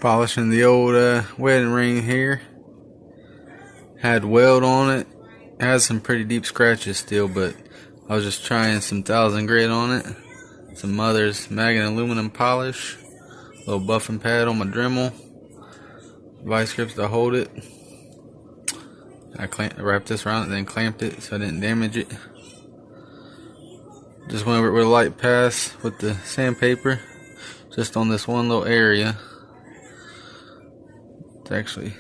Polishing the old wedding ring here. Had weld on it. Has some pretty deep scratches still, but I was just trying some 1000 grit on it. Some Mother's Magnet aluminum polish. Little buffing pad on my Dremel. Vice grips to hold it. I wrapped this around it, then clamped it so I didn't damage it. Just went over it with a light pass with the sandpaper, just on this one little area. It's actually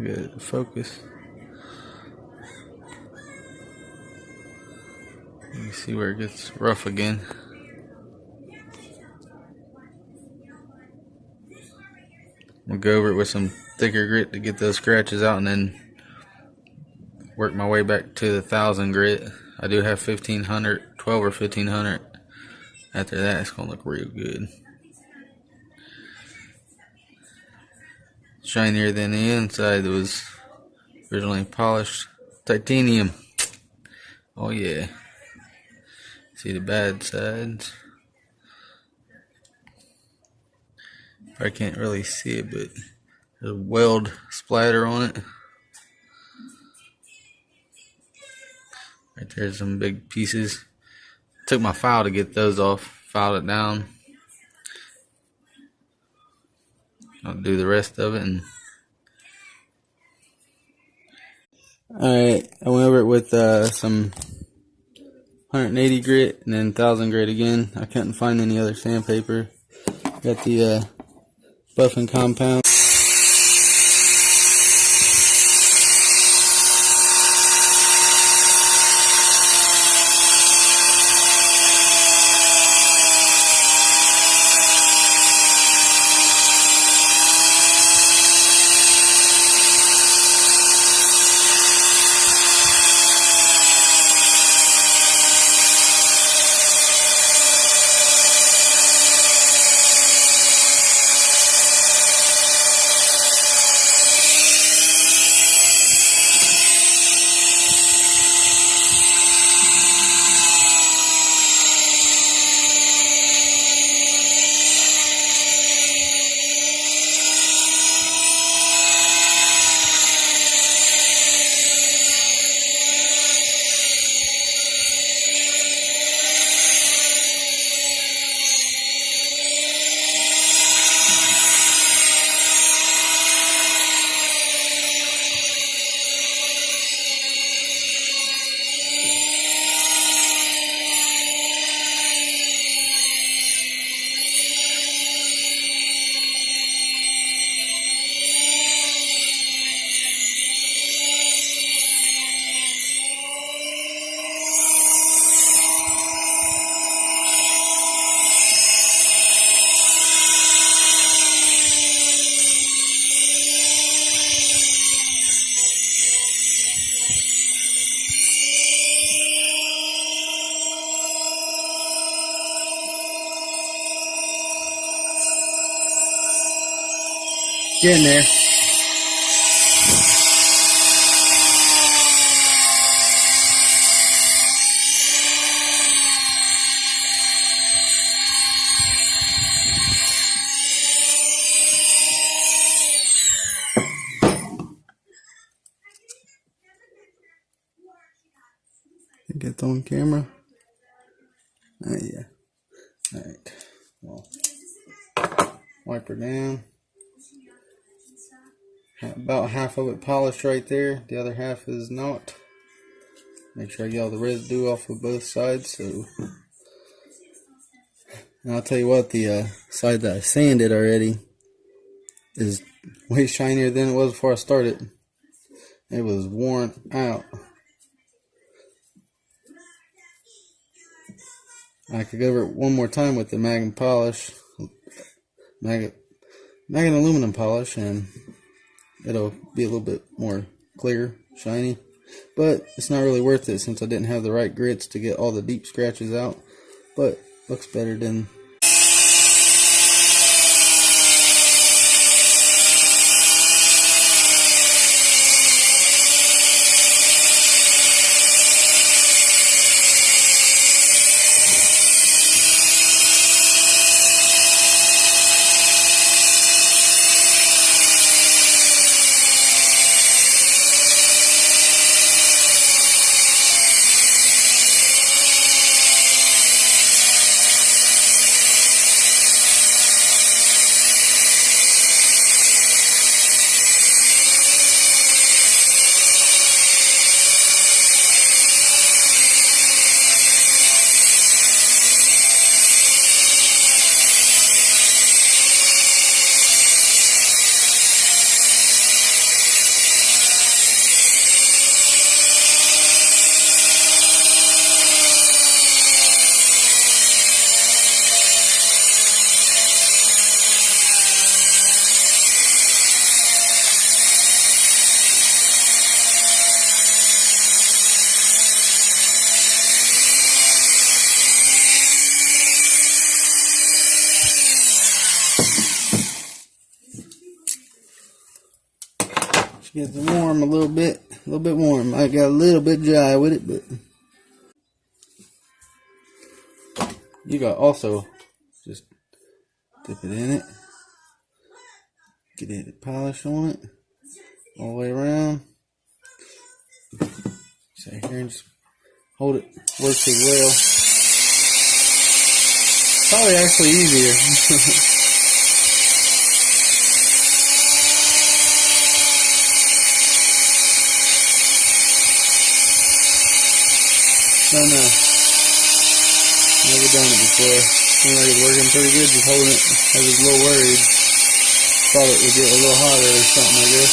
good focus. You see where it gets rough again. I'll go over it with some thicker grit to get those scratches out, and then work my way back to the 1000 grit. I do have 1500, 12 or 1500. After that, it's gonna look real good. Shinier than the inside that was originally polished titanium. Oh yeah. See the bad sides. I can't really see it, but there's a weld splatter on it. Right there's some big pieces. Took my file to get those off. Filed it down. I'll do the rest of it. Alright, I went over it with some 180 grit and then 1000 grit again. I couldn't find any other sandpaper. Got the buffing compound. Get in there. Get on camera. Yeah. Alright. Well, wipe her down. About half of it polished right there. The other half is not. Make sure I get all the residue off of both sides. So, and I'll tell you what, the side that I sanded already is way shinier than it was before I started. It was worn out. I could go over it one more time with the Magnet polish, Magnet aluminum polish, and it'll be a little bit more clear, shiny. But it's not really worth it since I didn't have the right grits to get all the deep scratches out. But looks better than Gets warm a little bit warm. I got a little bit dry with it, but you got also just dip it in it, get it polish on it all the way around. Sit here and just hold it, works as well. Probably actually easier. No. Never done it before. Seemed like it's working pretty good, just holding it. I was a little worried. Thought it would get a little hotter or something, I guess.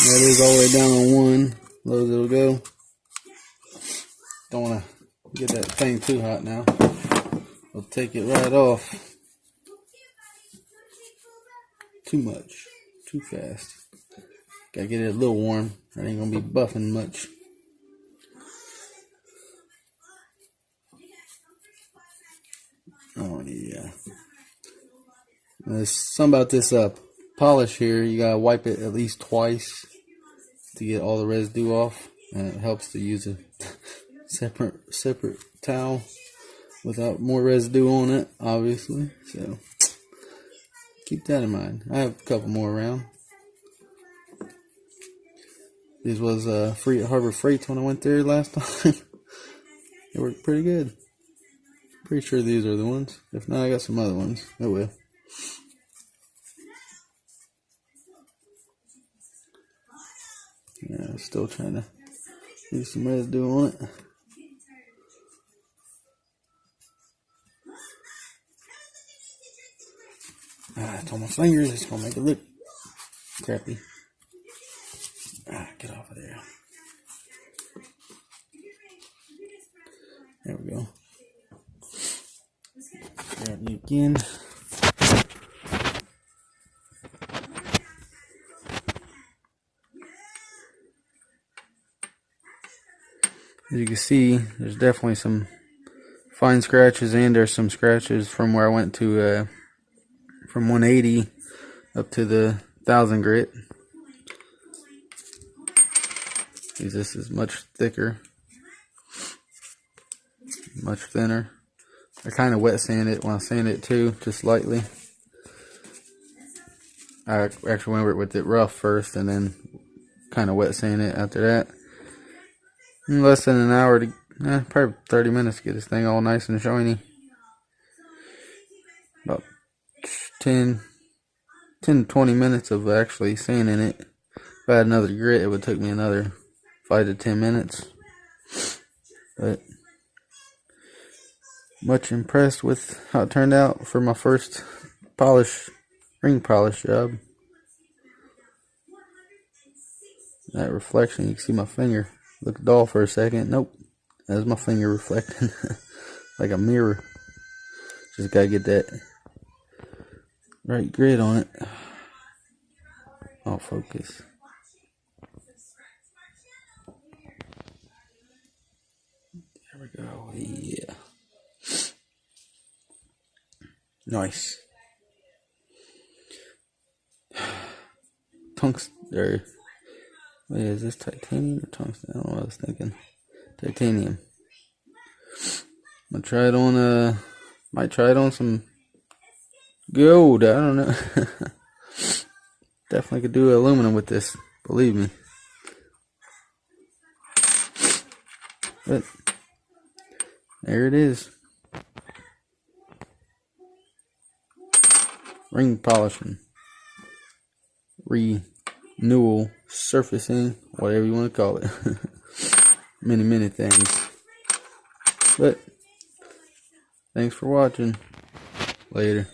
That is all the way down on one. Low as it'll go. Don't want to get that thing too hot now. We'll take it right off. Too much. Too fast. Gotta get it a little warm. I ain't gonna be buffing much. Oh yeah. There's something about this polish here. You gotta wipe it at least twice to get all the residue off, and it helps to use a separate towel without more residue on it, obviously. So keep that in mind. I have a couple more around. These was free at Harbor Freight when I went there last time. They worked pretty good. Pretty sure these are the ones. If not, I got some other ones. Oh well. Yeah, still trying to leave some residue on it. It's on my fingers. It's gonna make it look crappy. Get off of there. There we go. Grab you again. As you can see, there's definitely some fine scratches, and there's some scratches from where I went to from 180 up to the 1000 grit. This is much thicker, much thinner. I kind of wet sand it when I sand it too, just lightly. I actually went with it rough first and then kind of wet sand it after that. In less than an hour to probably 30 minutes to get this thing all nice and shiny. About 10 to 20 minutes of actually sanding it. If I had another grit, it would take me another 5 to 10 minutes. But much impressed with how it turned out for my first ring polish job. That reflection, you can see my finger. Looked dull for a second. Nope. That's my finger reflecting like a mirror. Just gotta get that right grit on it. I'll focus. There we go. Yeah. Nice. Wait, is this titanium or tungsten? I don't know what I was thinking. Titanium. I'm gonna try it on might try it on some gold. I don't know. Definitely could do aluminum with this, believe me. But there it is. Ring polishing. Renewal surfacing, whatever you want to call it. many things. But thanks for watching. Later.